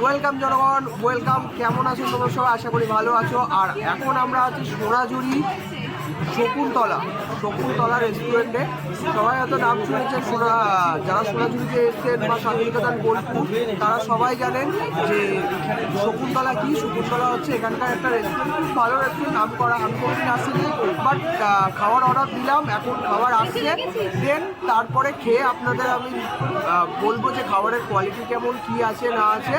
Welcome জনগণ, welcome. কেমন আছো তোমরা সবাই? আশা করি ভালো আছো। আর এখন আমরা আছি সোনাঝুরি শকুন্তলা রেস্টুরেন্টে। সবাই হয়তো নাম শুনেছেন, যারা সোনাঝুরিতে এসছেন বা শান্তিনিকেতন বোলপুর তারা সবাই জানেন যে শকুন্তলা কি। শকুন্তলা হচ্ছে এখানকার একটা রেস্টুরেন্ট, খুব ভালো রেস্টুরেন্ট, নাম করা। আমি কোনোদিন আসিনি, বাট খাবার অর্ডার দিলাম, এখন খাবার আসছে। দেন তারপরে খেয়ে আপনাদের আমি বলবো যে খাবারের কোয়ালিটি কেমন, কি আছে না আছে।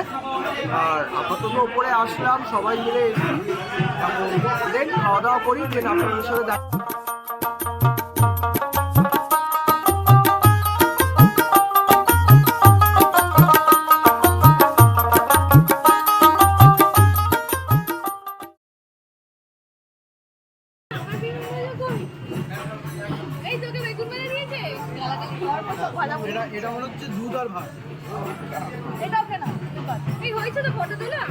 আর আপাতত ওপরে আসলাম, সবাই মিলে এসেছি, এবং দেন খাওয়া দাওয়া করি, দেন আপনাদের সাথে দেখা। এটা হচ্ছে দুধ আর ভাত। এটা কেন এই হয়েছে তো ফটো তোলা।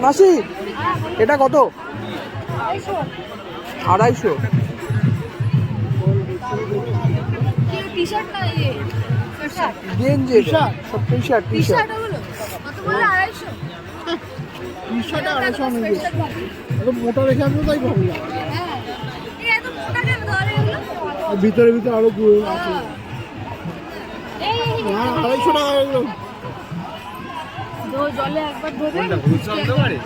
মাসি এটা কত? 250। গেঞ্জি সব টি-শার্ট মোটা রেখে আসবো, তাই ভাবলাম ভিতরে আরো আছে। 250 টাকা এগুলো। জলে একবার ধরে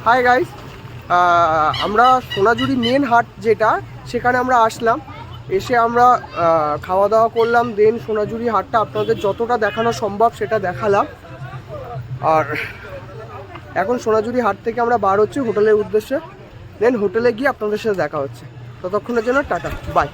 হাই গাইস, আমরা সোনাঝুরি মেন হাট যেটা, সেখানে আমরা আসলাম। এসে আমরা খাওয়া দাওয়া করলাম, দেন সোনাঝুরি হাটটা আপনাদের যতটা দেখানো সম্ভব সেটা দেখালাম। আর এখন সোনাঝুরি হাট থেকে আমরা বার হচ্ছি হোটেলের উদ্দেশ্যে। দেন হোটেলে গিয়ে আপনাদের সাথে দেখা হচ্ছে। ততক্ষণের জন্য টাটা, বাই।